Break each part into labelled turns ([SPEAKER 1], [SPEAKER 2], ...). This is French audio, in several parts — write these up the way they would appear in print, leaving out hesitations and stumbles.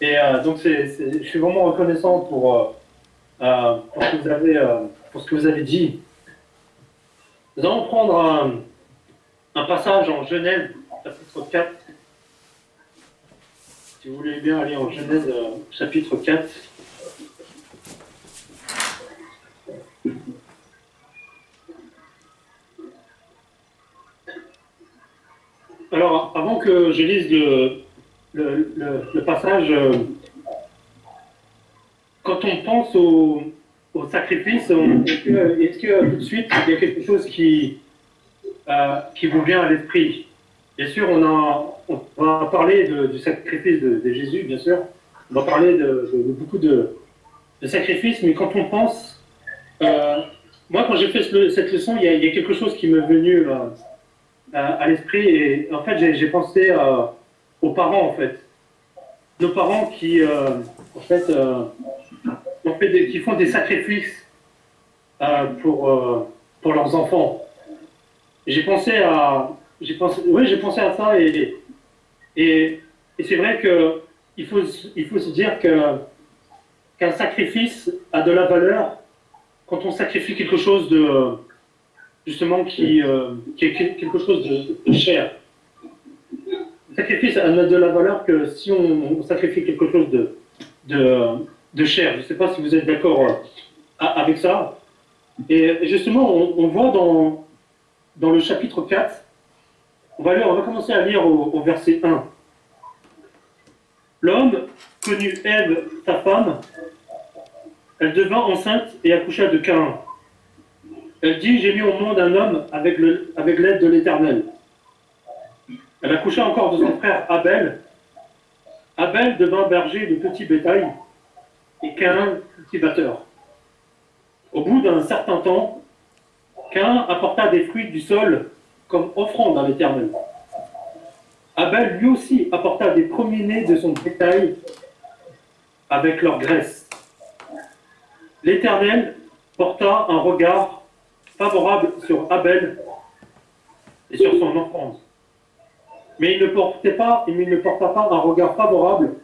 [SPEAKER 1] Et donc, je suis vraiment reconnaissant pour pour ce que vous avez dit. Nous allons prendre un passage en Genèse, chapitre 4. Si vous voulez bien aller en Genèse, chapitre 4. Alors, avant que je lise le passage, quand on pense au sacrifice, est-ce que tout de suite, il y a quelque chose qui vous vient à l'esprit? Bien sûr, on va parler du sacrifice de Jésus, bien sûr. On va parler de beaucoup de sacrifices, mais quand on pense... moi, quand j'ai fait cette leçon, il y a quelque chose qui m'est venu à l'esprit, et en fait, j'ai pensé aux parents, en fait. Nos parents qui, en fait, qui font des sacrifices pour leurs enfants. J'ai pensé à ça, et c'est vrai qu'il faut se dire qu'un sacrifice a de la valeur quand on sacrifie quelque chose justement qui est quelque chose de cher. Le sacrifice a de la valeur que si on sacrifie quelque chose de cher. Je ne sais pas si vous êtes d'accord avec ça. Et justement, on voit dans le chapitre 4, on va commencer à lire au verset 1. L'homme connut Ève, sa femme, elle devint enceinte et accoucha de Caïn. Elle dit, j'ai mis au monde un homme avec l'aide de l'Éternel. Elle accoucha encore de son frère Abel. Abel devint berger de petit bétail et Caïn cultivateur. Au bout d'un certain temps, Caïn apporta des fruits du sol comme offrande à l'Éternel. Abel lui aussi apporta des premiers-nés de son bétail avec leur graisse. L'Éternel porta un regard favorable sur Abel et sur son offrande. Mais il ne porta pas un regard favorable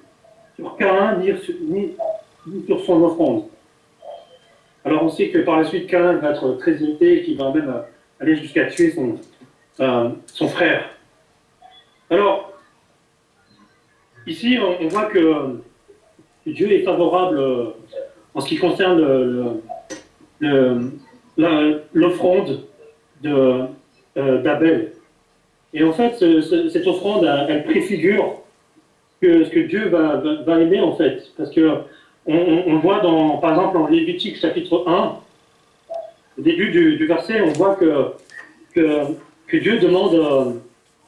[SPEAKER 1] sur Caïn ni sur son offrande. Alors on sait que par la suite, Caïn va être très irrité et qu'il va même aller jusqu'à tuer son frère. Alors, ici, on voit que Dieu est favorable en ce qui concerne l'offrande d'Abel. Et en fait, cette offrande, elle préfigure ce que Dieu va aimer, en fait. Parce que on voit, par exemple, en Lévitique chapitre 1, au début du verset, on voit que Dieu demande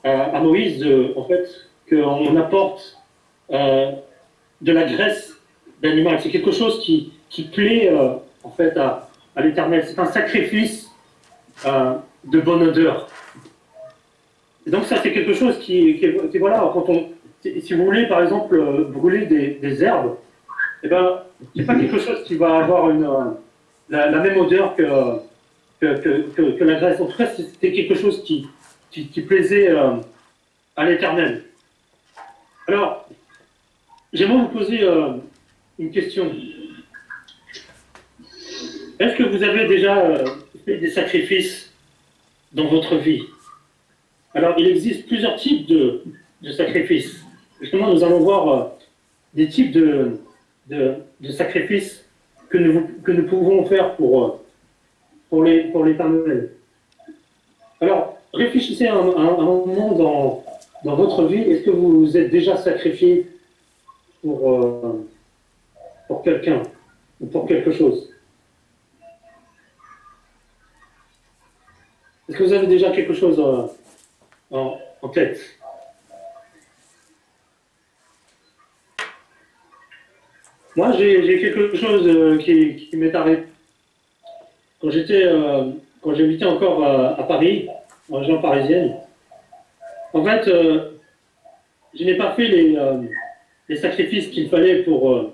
[SPEAKER 1] à Moïse, en fait, qu'on apporte de la graisse d'animal. C'est quelque chose qui plaît, en fait, à l'Éternel. C'est un sacrifice de bonne odeur. Et donc ça, c'est quelque chose qui voilà, si vous voulez, par exemple, brûler des herbes, eh ben, c'est pas quelque chose qui va avoir la même odeur que la graisse. En tout cas, c'était quelque chose qui plaisait à l'Éternel. Alors, j'aimerais vous poser une question. Est-ce que vous avez déjà fait des sacrifices dans votre vie? Alors, il existe plusieurs types de sacrifices. Justement, nous allons voir des types de sacrifices que nous pouvons faire pour l'Éternel. Alors, réfléchissez un moment dans votre vie. Est-ce que vous vous êtes déjà sacrifié pour quelqu'un ou pour quelque chose? Est-ce que vous avez déjà quelque chose en tête? Moi, j'ai quelque chose qui m'est arrivé. Quand j'habitais encore à Paris, en région parisienne, en fait, je n'ai pas fait les sacrifices qu'il fallait pour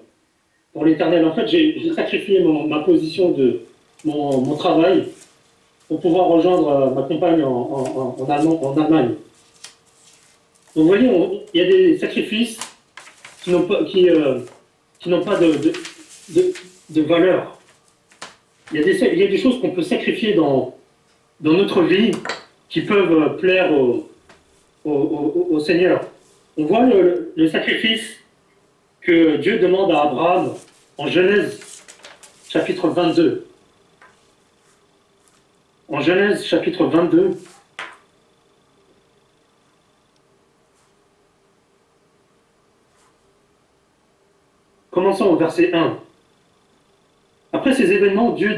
[SPEAKER 1] l'Éternel. En fait, j'ai sacrifié ma position de mon travail pour pouvoir rejoindre ma compagne en Allemagne. Donc, vous voyez, il y a des sacrifices qui n'ont pas de valeur. Il y a des choses qu'on peut sacrifier dans notre vie qui peuvent plaire au Seigneur. On voit le sacrifice que Dieu demande à Abraham en Genèse chapitre 22. En Genèse chapitre 22, commençons au verset 1. Après ces événements, Dieu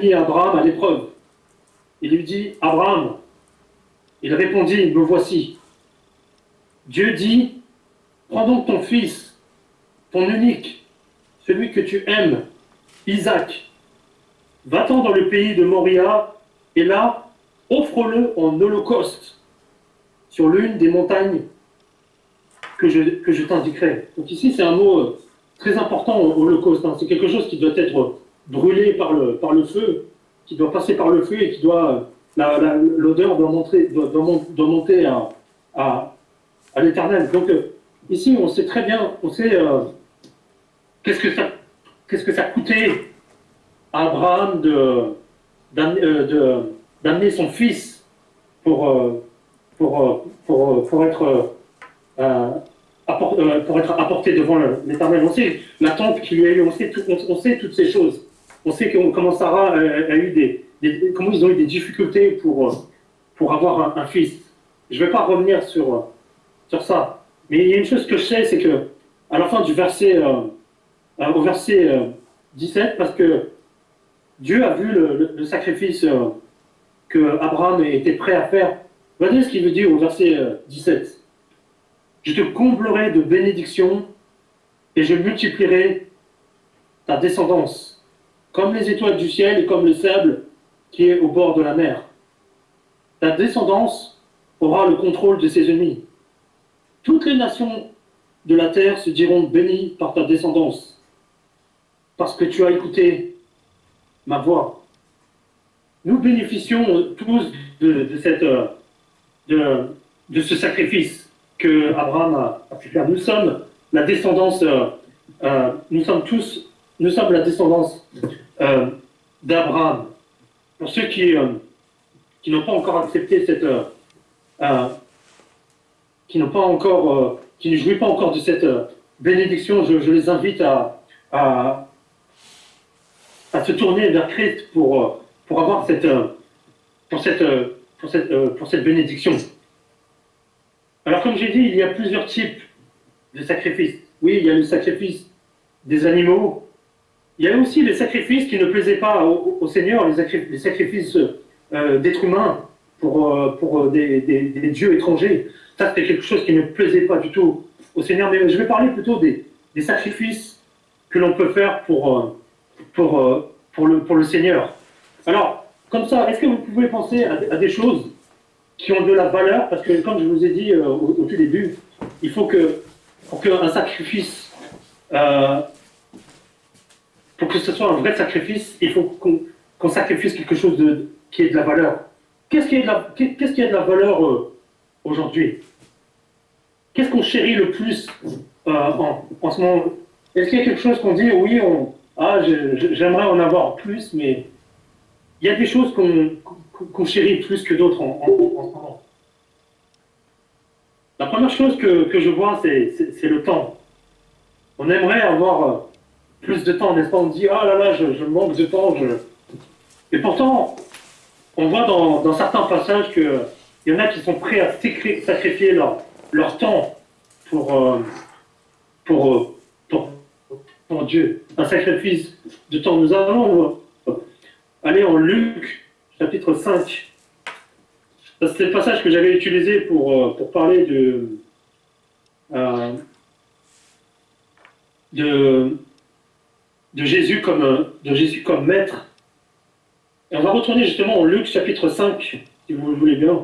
[SPEAKER 1] mit Abraham à l'épreuve. Il lui dit, Abraham, il répondit, me voici. Dieu dit, prends donc ton fils, ton unique, celui que tu aimes, Isaac, va-t'en dans le pays de Moria, et là, offre-le en holocauste sur l'une des montagnes que je t'indiquerai. Donc ici, c'est un mot très important, holocauste. Hein. C'est quelque chose qui doit être brûlé par le feu, qui doit passer par le feu et qui doit... l'odeur doit monter à l'Éternel. Donc ici, on sait très bien, on sait qu'est-ce que ça coûtait à Abraham d'amener son fils pour être apporté devant l'Éternel. On sait l'attente qu'il y a eu, on sait toutes ces choses. On sait comment Sarah a eu comment ils ont eu des difficultés pour avoir un fils. Je ne vais pas revenir sur ça. Mais il y a une chose que je sais, c'est que à la fin du verset, au verset 17, parce que Dieu a vu le sacrifice que Abraham était prêt à faire. Regardez ce qu'il veut dire au verset 17. Je te comblerai de bénédictions et je multiplierai ta descendance, comme les étoiles du ciel et comme le sable qui est au bord de la mer. Ta descendance aura le contrôle de ses ennemis. Toutes les nations de la terre se diront bénies par ta descendance, parce que tu as écouté ma voix. Nous bénéficions tous de ce sacrifice que Abraham a pu faire. Nous sommes la descendance, nous sommes la descendance d'Abraham. Pour ceux qui n'ont pas encore accepté qui ne jouissent pas encore de cette bénédiction, je les invite à se tourner vers Christ pour avoir cette bénédiction. Alors comme j'ai dit, il y a plusieurs types de sacrifices. Oui, il y a le sacrifice des animaux. Il y a aussi les sacrifices qui ne plaisaient pas au Seigneur, les sacrifices d'êtres humains pour des dieux étrangers. Ça, c'était quelque chose qui ne plaisait pas du tout au Seigneur. Mais je vais parler plutôt des sacrifices que l'on peut faire pour le Seigneur. Alors, comme ça, est-ce que vous pouvez penser à des choses qui ont de la valeur? Parce que, comme je vous ai dit au tout début, il faut pour qu'un sacrifice, pour que ce soit un vrai sacrifice, il faut qu'on sacrifie quelque chose qui ait de la valeur. Qu'est-ce qui a de la valeur aujourd'hui? Qu'est-ce qu'on chérit le plus en ce moment? Est-ce qu'il y a quelque chose qu'on dit, oui, j'aimerais en avoir plus, mais il y a des choses qu'on chérit plus que d'autres en ce moment. La première chose que je vois, c'est le temps. On aimerait avoir plus de temps, n'est-ce pas? On dit, ah là là, je manque de temps. Et pourtant, on voit dans certains passages qu'il y en a qui sont prêts à sacrifier leur temps pour Dieu. Un sacrifice de temps. Nous allons aller en Luc, chapitre 5. C'est le passage que j'avais utilisé pour parler de Jésus comme maître. Et on va retourner justement en Luc, chapitre 5, si vous le voulez bien.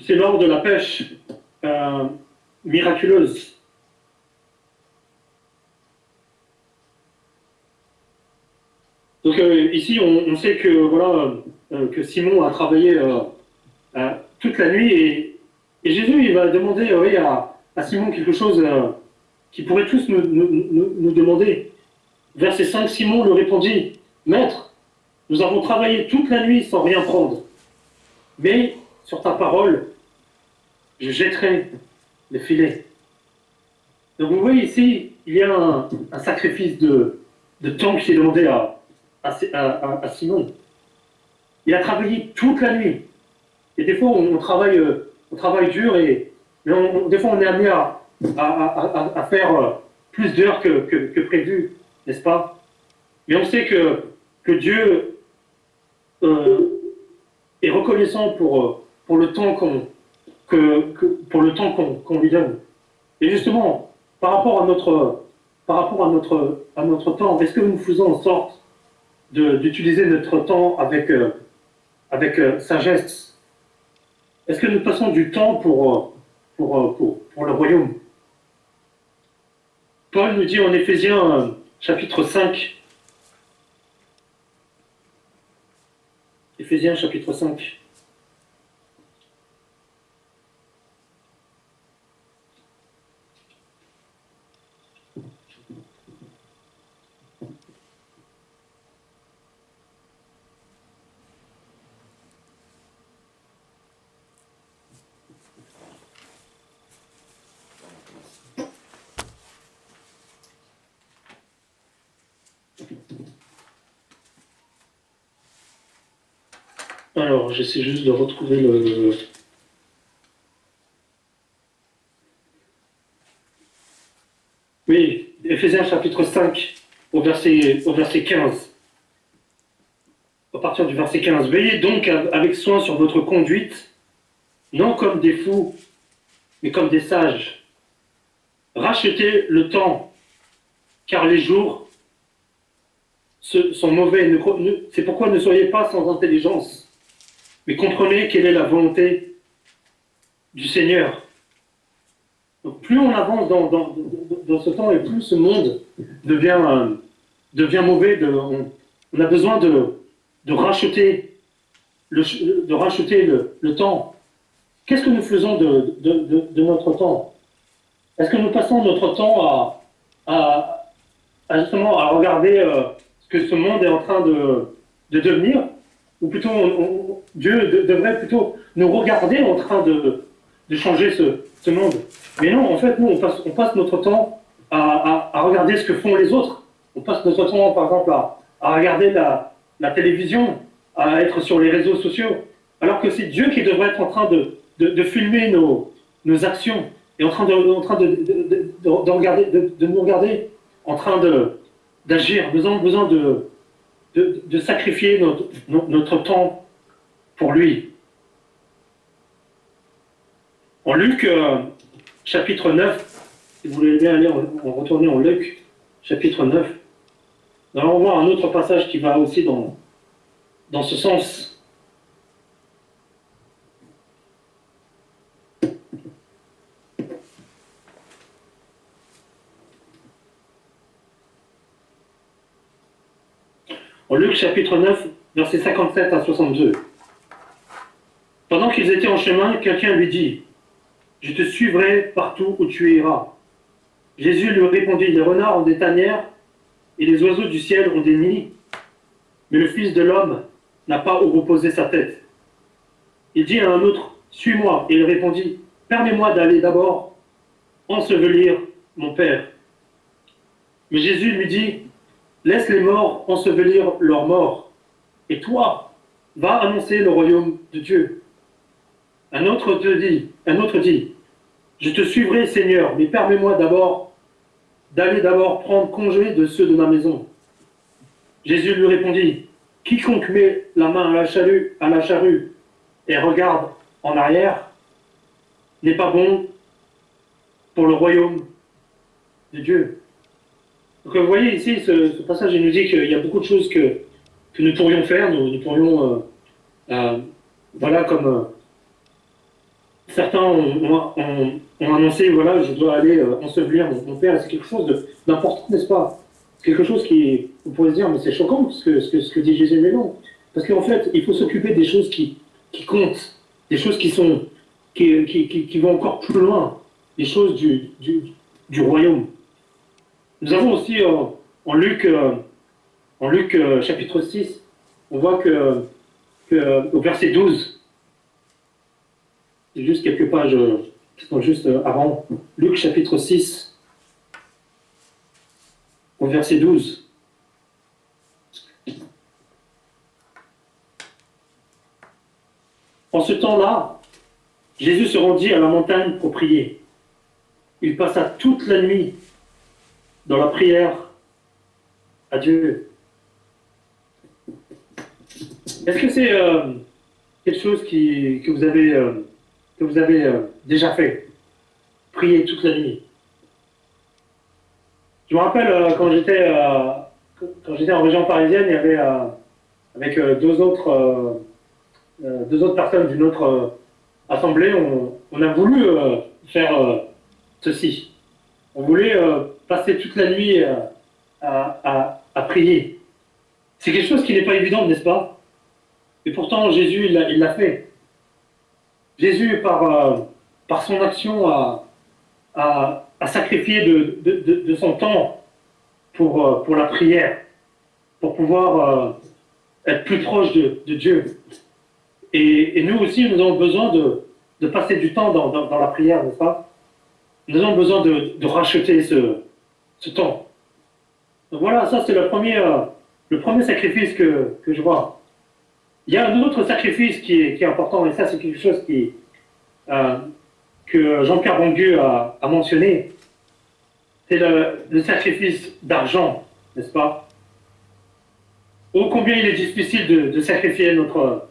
[SPEAKER 1] C'est lors de la pêche miraculeuse. Donc ici, on sait que que Simon a travaillé toute la nuit et Jésus il va demander oui, à Simon quelque chose qui pourrait tous nous demander. Verset 5, Simon lui répondit, Maître, nous avons travaillé toute la nuit sans rien prendre, mais sur ta parole, je jetterai le filet. Donc vous voyez ici, il y a un sacrifice de temps qui est demandé à Simon. Il a travaillé toute la nuit. Et des fois, on travaille dur, mais des fois, on est amené à faire plus d'heures que prévu, n'est-ce pas? Mais on sait que Dieu est reconnaissant pour le temps qu'on lui donne. Et justement, par rapport à notre temps, est-ce que nous faisons en sorte d'utiliser notre temps avec sagesse? Est-ce que nous passons du temps pour le royaume? Paul nous dit en Éphésiens chapitre 5, Éphésiens chapitre 5, alors, j'essaie juste de retrouver le... Oui, Éphésiens chapitre 5, au verset 15. À partir du verset 15. Veillez donc avec soin sur votre conduite, non comme des fous, mais comme des sages. Rachetez le temps, car les jours sont mauvais. C'est pourquoi ne soyez pas sans intelligence. Mais comprenez quelle est la volonté du Seigneur. Donc, plus on avance dans ce temps et plus ce monde devient mauvais. On a besoin de racheter le temps. Qu'est-ce que nous faisons de notre temps? Est-ce que nous passons notre temps justement à regarder ce que ce monde est en train de devenir? Ou plutôt, Dieu devrait plutôt nous regarder en train de changer ce monde. Mais non, en fait, nous, on passe notre temps à regarder ce que font les autres. On passe notre temps, par exemple, à regarder la télévision, à être sur les réseaux sociaux, alors que c'est Dieu qui devrait être en train de filmer nos actions, et en train de nous regarder, en train d'agir, besoin de sacrifier notre temps pour lui. En Luc, chapitre 9, si vous voulez bien aller retourner en Luc, chapitre 9, nous allons voir un autre passage qui va aussi dans ce sens. En Luc chapitre 9, versets 57 à 62. Pendant qu'ils étaient en chemin, quelqu'un lui dit, « Je te suivrai partout où tu iras. » Jésus lui répondit, « Les renards ont des tanières et les oiseaux du ciel ont des nids, mais le Fils de l'homme n'a pas où reposer sa tête. » Il dit à un autre, « Suis-moi. » Et il répondit, « Permets-moi d'aller d'abord ensevelir mon Père. » Mais Jésus lui dit, « Laisse les morts ensevelir leurs morts, et toi, va annoncer le royaume de Dieu. » Un autre dit, « Je te suivrai, Seigneur, mais permets-moi d'aller d'abord prendre congé de ceux de ma maison. » Jésus lui répondit, « Quiconque met la main à la charrue et regarde en arrière n'est pas bon pour le royaume de Dieu. » Donc vous voyez ici, ce passage il nous dit qu'il y a beaucoup de choses que nous pourrions faire, nous pourrions, voilà, comme certains ont annoncé, voilà, je dois aller ensevelir mon père, c'est quelque chose d'important, n'est-ce pas? C'est quelque chose qui, vous pourrez se dire, mais c'est choquant ce que dit Jésus, mais non. Parce qu'en fait, il faut s'occuper des choses qui comptent. des choses qui vont encore plus loin, des choses du royaume. Nous avons aussi en Luc, chapitre 6, on voit au verset 12, c'est juste quelques pages qui sont juste avant, Luc chapitre 6, au verset 12. En ce temps-là, Jésus se rendit à la montagne pour prier. Il passa toute la nuit dans la prière à Dieu. Est-ce que c'est quelque chose que vous avez déjà fait? Prier toute la nuit. Je me rappelle quand j'étais en région parisienne, il y avait avec deux autres personnes d'une autre assemblée, on a voulu faire ceci. On voulait passer toute la nuit à prier. C'est quelque chose qui n'est pas évident, n'est-ce pas? Et pourtant, Jésus, il l'a fait. Jésus, par son action, a sacrifié de son temps pour la prière, pour pouvoir être plus proche de Dieu. Et nous aussi, nous avons besoin de passer du temps dans la prière, n'est-ce pas? Nous avons besoin de racheter ce temps. Donc voilà, ça c'est le premier sacrifice que je vois. Il y a un autre sacrifice qui est important, et ça c'est quelque chose que Jean-Pierre Bondieu a mentionné. C'est le sacrifice d'argent, n'est-ce pas? Oh, combien il est difficile de sacrifier notre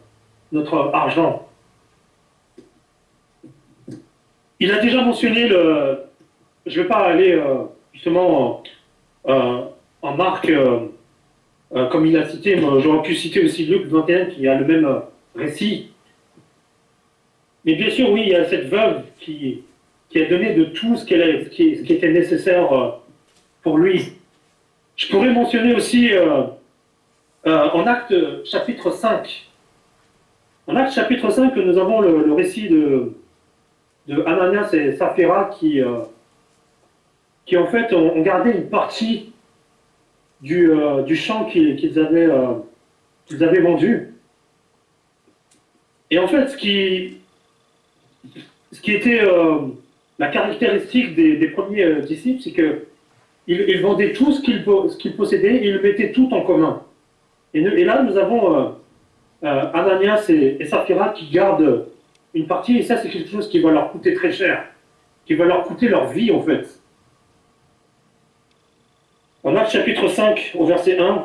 [SPEAKER 1] argent. Il a déjà mentionné je ne vais pas aller justement en Marc, comme il a cité, mais j'aurais pu citer aussi Luc 21 qui a le même récit. Mais bien sûr, oui, il y a cette veuve qui a donné de tout ce qui était nécessaire pour lui. Je pourrais mentionner aussi en Actes chapitre 5. En Actes chapitre 5, nous avons le récit de Ananias et Saphira qui en fait ont gardé une partie du champ qu'ils avaient vendu. Et en fait, ce qui était la caractéristique des premiers disciples, c'est qu'ils vendaient tout ce qu'ils possédaient et ils le mettaient tout en commun. Et là, nous avons Ananias et Saphira qui gardent une partie, et ça, c'est quelque chose qui va leur coûter très cher, qui va leur coûter leur vie, en fait. En Actes chapitre 5, au verset 1,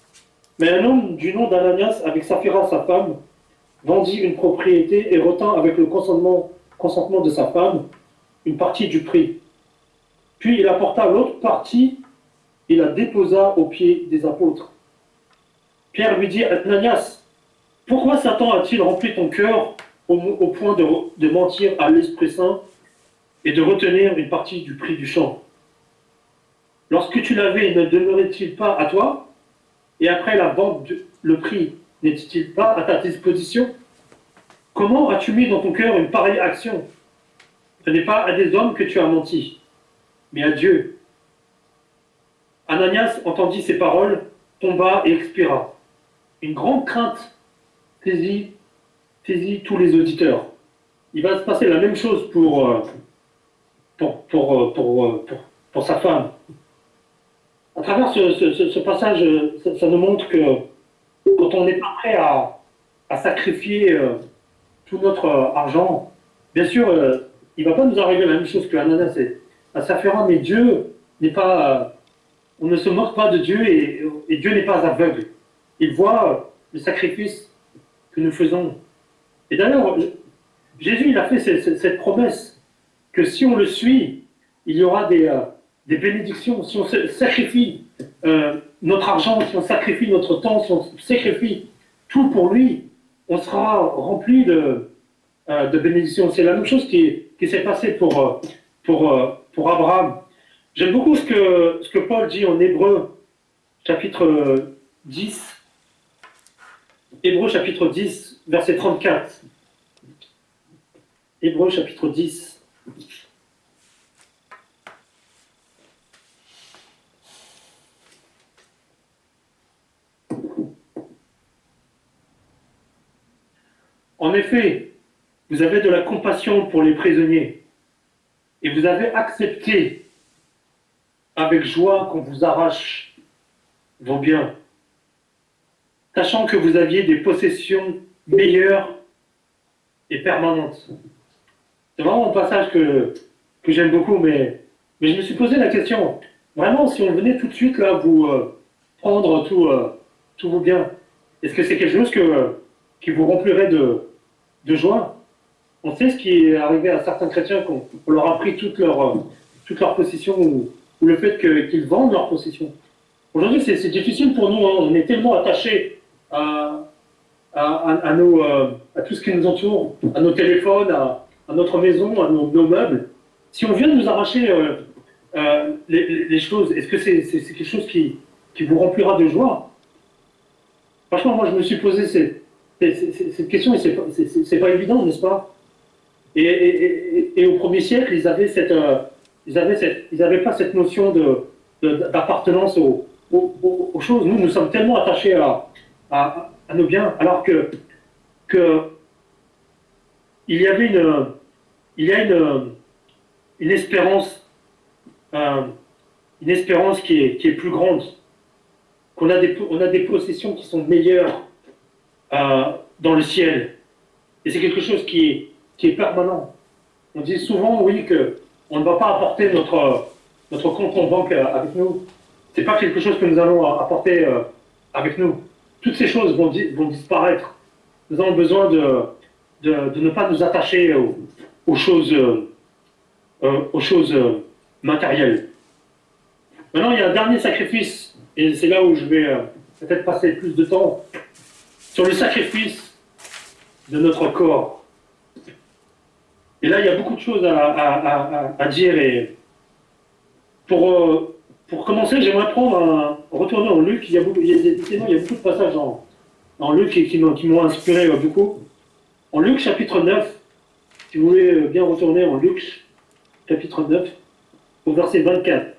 [SPEAKER 1] « Mais un homme du nom d'Ananias, avec Saphira, sa femme, vendit une propriété et retint avec le consentement de sa femme une partie du prix. Puis il apporta l'autre partie et la déposa aux pieds des apôtres. Pierre lui dit, Ananias, pourquoi Satan a-t-il rempli ton cœur au point de mentir à l'Esprit Saint et de retenir une partie du prix du champ? Lorsque tu l'avais, ne demeurait-il pas à toi? Et après la vente, le prix n'était-il pas à ta disposition? Comment as-tu mis dans ton cœur une pareille action? Ce n'est pas à des hommes que tu as menti, mais à Dieu. Ananias entendit ces paroles, tomba et expira. Une grande crainte saisit tous les auditeurs. Il va se passer la même chose pour sa femme. À travers ce passage, ça nous montre que quand on n'est pas prêt à sacrifier tout notre argent, bien sûr, il ne va pas nous arriver la même chose que Ananias et Saphira, mais Dieu n'est pas... on ne se moque pas de Dieu et Dieu n'est pas aveugle. Il voit le sacrifice que nous faisons. Et d'ailleurs, Jésus, il a fait cette promesse que si on le suit, il y aura des bénédictions. Si on sacrifie notre argent, si on sacrifie notre temps, si on sacrifie tout pour lui, on sera rempli de bénédictions. C'est la même chose qui s'est passée pour Abraham. J'aime beaucoup ce que Paul dit en Hébreux, chapitre 10. Hébreux, chapitre 10, verset 34. Hébreux chapitre 10. En effet, vous avez de la compassion pour les prisonniers et vous avez accepté avec joie qu'on vous arrache vos biens, sachant que vous aviez des possessions meilleures et permanentes. C'est vraiment un passage que j'aime beaucoup, mais je me suis posé la question, vraiment, si on venait tout de suite là vous prendre tous vos biens, est-ce que c'est quelque chose qui vous remplirait de joie? On sait ce qui est arrivé à certains chrétiens qu'on leur a pris toute leur possession ou le fait qu'ils vendent leur possession. Aujourd'hui, c'est difficile pour nous, hein. On est tellement attachés à tout ce qui nous entoure, à nos téléphones, à notre maison, à nos meubles. Si on vient de nous arracher les choses, est-ce que c'est quelque chose qui vous remplira de joie? Franchement, moi, je me suis posé cette question et c'est pas évident, n'est-ce pas? Et au premier siècle, ils avaient pas cette notion d'appartenance aux choses. Nous sommes tellement attachés à nos biens, alors que il y avait une espérance, qui est plus grande, on a des possessions qui sont meilleures dans le ciel. Et c'est quelque chose qui est permanent. On dit souvent, oui, qu'on ne va pas apporter notre compte en banque avec nous. Ce n'est pas quelque chose que nous allons apporter avec nous. Toutes ces choses vont disparaître. Nous avons besoin de ne pas nous attacher aux choses matérielles. Maintenant, il y a un dernier sacrifice, et c'est là où je vais peut-être passer plus de temps, sur le sacrifice de notre corps. Et là, il y a beaucoup de choses à dire. Et pour commencer, j'aimerais retourner en Luc. Il y a beaucoup de passages en Luc qui m'ont inspiré beaucoup. En Luc, chapitre 9, si vous voulez bien retourner en Luc, chapitre 9, au verset 24.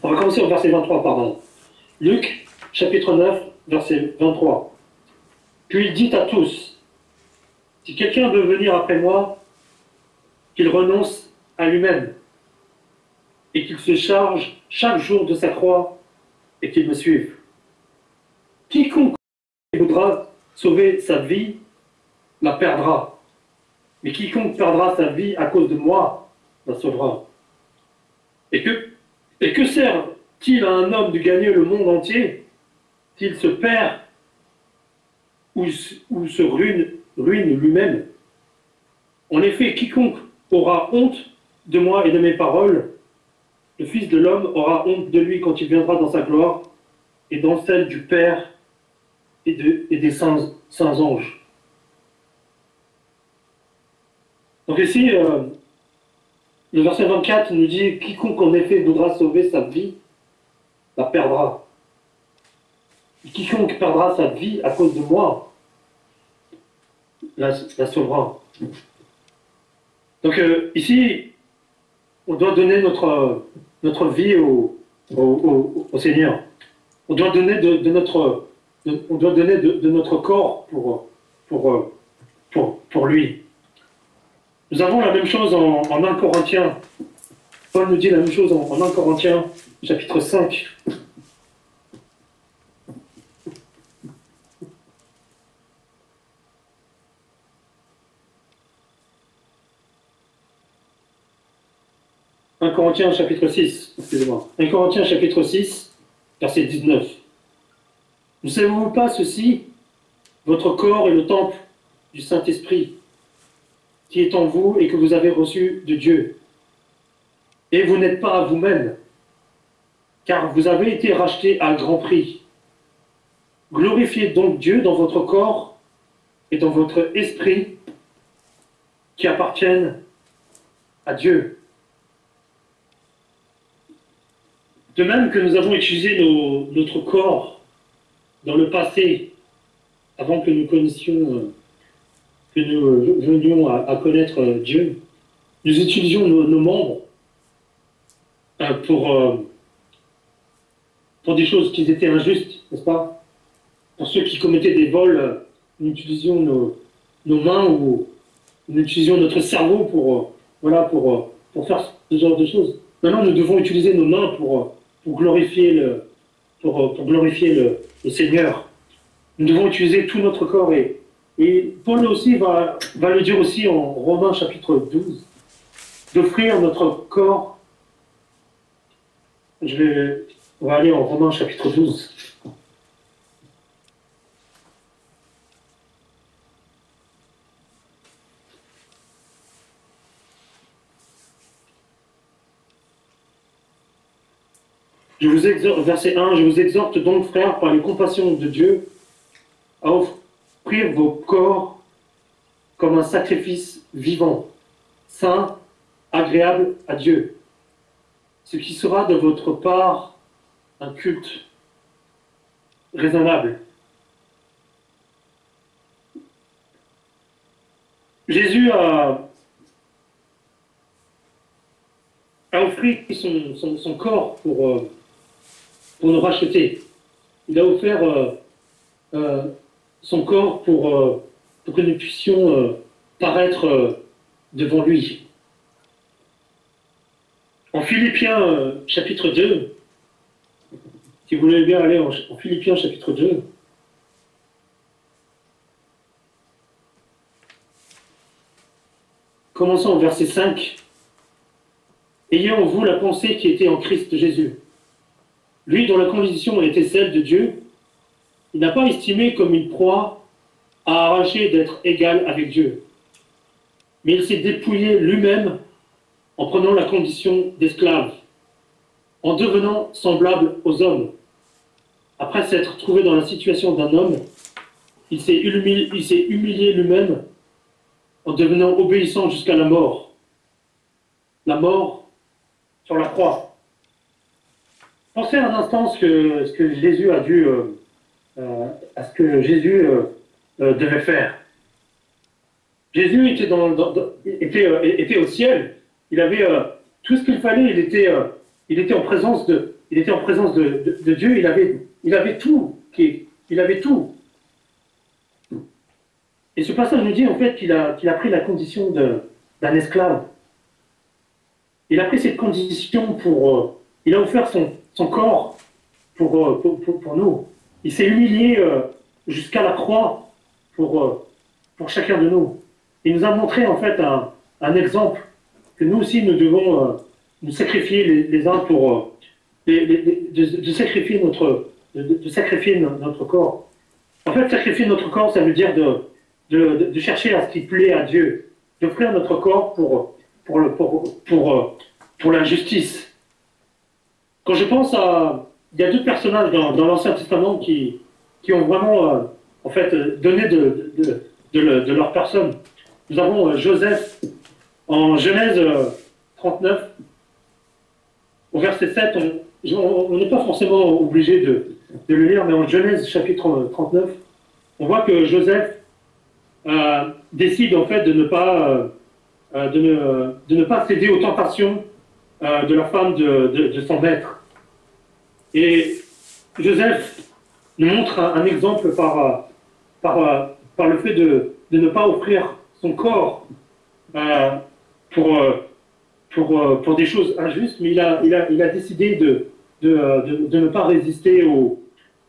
[SPEAKER 1] On va commencer au verset 23, pardon. Luc, chapitre 9, verset 23. Puis il dit à tous, si quelqu'un veut venir après moi, qu'il renonce à lui-même et qu'il se charge chaque jour de sa croix et qu'il me suive. Quiconque voudra sauver sa vie la perdra, mais quiconque perdra sa vie à cause de moi la sauvera. Et que sert-il à un homme de gagner le monde entier s'il se perd ou se ruine lui-même? En effet, quiconque aura honte de moi et de mes paroles, le Fils de l'homme aura honte de lui quand il viendra dans sa gloire et dans celle du Père et des saints anges. Donc ici, le verset 24 nous dit « Quiconque en effet voudra sauver sa vie, la perdra. Et quiconque perdra sa vie à cause de moi, la sauvera. » Donc ici, on doit donner notre vie au Seigneur. On doit donner de notre corps pour lui. Nous avons la même chose en 1 Corinthiens. Paul nous dit la même chose en 1 Corinthiens, chapitre 5. Corinthiens chapitre 6, excusez-moi. 1 Corinthiens chapitre 6, verset 19. Ne savez-vous pas ceci? Votre corps est le temple du Saint-Esprit qui est en vous et que vous avez reçu de Dieu. Et vous n'êtes pas à vous-même, car vous avez été rachetés à grand prix. Glorifiez donc Dieu dans votre corps et dans votre esprit qui appartiennent à Dieu. De même que nous avons utilisé notre corps dans le passé, avant que nous connaissions, que nous venions à connaître Dieu, nous utilisions nos membres pour des choses qui étaient injustes, n'est-ce pas? Pour ceux qui commettaient des vols, nous utilisions nos mains ou nous utilisions notre cerveau pour faire ce genre de choses. Maintenant, nous devons utiliser nos mains pour glorifier le Seigneur. Nous devons utiliser tout notre corps. Et Paul aussi va le dire aussi en Romains chapitre 12, d'offrir notre corps. On va aller en Romains chapitre 12. Verset 1, je vous exhorte donc, frères, par les compassions de Dieu, à offrir vos corps comme un sacrifice vivant, saint, agréable à Dieu, ce qui sera de votre part un culte raisonnable. Jésus a offert son corps pour nous racheter. Il a offert son corps pour que nous puissions paraître devant lui. En Philippiens chapitre 2, si vous voulez bien aller en Philippiens chapitre 2, commençons au verset 5. Ayez en vous la pensée qui était en Christ Jésus. Lui, dont la condition était celle de Dieu, il n'a pas estimé comme une proie à arracher d'être égal avec Dieu. Mais il s'est dépouillé lui-même en prenant la condition d'esclave, en devenant semblable aux hommes. Après s'être trouvé dans la situation d'un homme, il s'est humilié lui-même en devenant obéissant jusqu'à la mort sur la croix. Pensez un instant ce que Jésus a dû, à ce que Jésus devait faire. Jésus était au ciel. Il avait tout ce qu'il fallait. Il était en présence de Dieu. Il avait tout. Il avait tout. Et ce passage nous dit en fait qu'il a pris la condition d'un esclave. Il a pris cette condition il a offert son corps pour nous. Il s'est humilié jusqu'à la croix pour chacun de nous. Il nous a montré en fait un exemple que nous aussi nous devons nous sacrifier les uns pour de sacrifier notre corps. En fait, sacrifier notre corps, ça veut dire de chercher à ce qui plaît à Dieu, d'offrir notre corps pour la justice. Quand je pense il y a deux personnages dans l'Ancien Testament qui ont vraiment en fait donné de leur personne. Nous avons Joseph en Genèse 39, au verset 7. On n'est pas forcément obligé de le lire, mais en Genèse chapitre 39, on voit que Joseph décide en fait de ne pas céder aux tentations de la femme de son maître. Et Joseph nous montre un exemple par le fait de ne pas offrir son corps pour des choses injustes, mais il a décidé de ne pas résister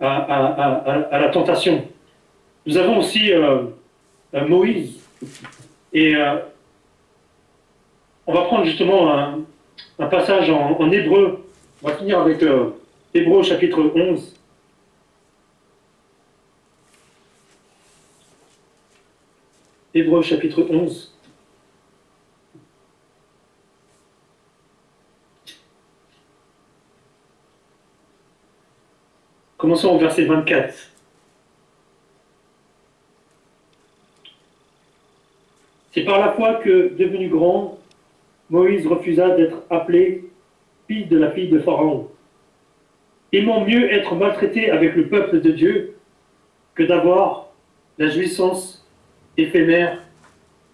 [SPEAKER 1] à la tentation. Nous avons aussi Moïse, et on va prendre justement un passage en Hébreu. On va finir avec Hébreu chapitre 11. Hébreu chapitre 11. Commençons au verset 24. C'est par la foi que, devenu grand, Moïse refusa d'être appelé fils de la fille de Pharaon, aimant mieux être maltraité avec le peuple de Dieu que d'avoir la jouissance éphémère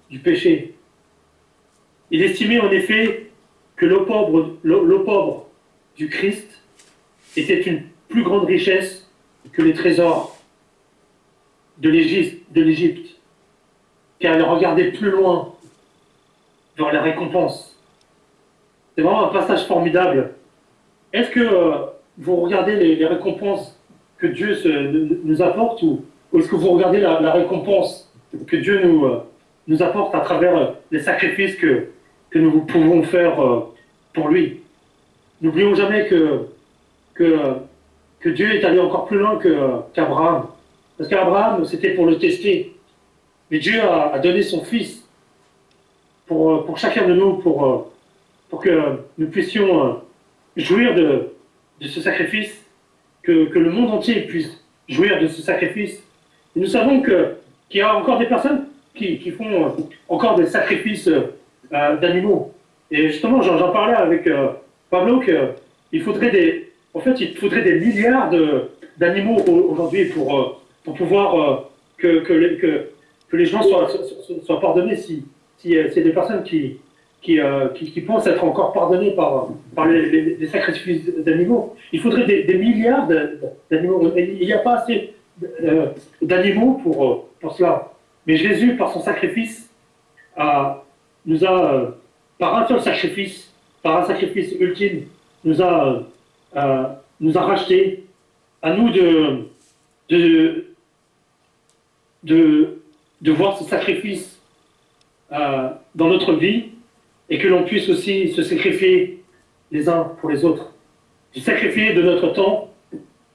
[SPEAKER 1] du péché. Il estimait en effet que l'opprobre du Christ était une plus grande richesse que les trésors de l'Égypte, car il regardait plus loin vers la récompense. C'est vraiment un passage formidable. Est-ce que vous regardez les récompenses que Dieu nous apporte, ou est-ce que vous regardez la récompense que Dieu nous apporte à travers les sacrifices que nous pouvons faire pour lui? N'oublions jamais que Dieu est allé encore plus loin qu'Abraham. Parce qu'Abraham, c'était pour le tester. Mais Dieu a donné son Fils pour chacun de nous, pour que nous puissions jouir de ce sacrifice, que le monde entier puisse jouir de ce sacrifice. Et nous savons qu'il y a encore des personnes qui font encore des sacrifices d'animaux. Et justement, j'en parlais avec Pablo, qu'il faudrait des milliards d'animaux aujourd'hui pour pouvoir que les gens soient pardonnés, si c'est des personnes qui pensent être encore pardonnées par les sacrifices d'animaux. Il faudrait des milliards d'animaux. Il n'y a pas assez d'animaux pour cela. Mais Jésus, par son sacrifice, nous a, par un seul sacrifice, par un sacrifice ultime, nous a rachetés. À nous de voir ce sacrifice dans notre vie, et que l'on puisse aussi se sacrifier les uns pour les autres, de sacrifier de notre temps,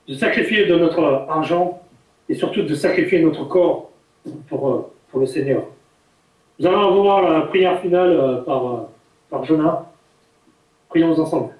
[SPEAKER 1] de sacrifier de notre argent, et surtout de sacrifier notre corps pour le Seigneur. Nous allons voir la prière finale par Jonas. Prions ensemble.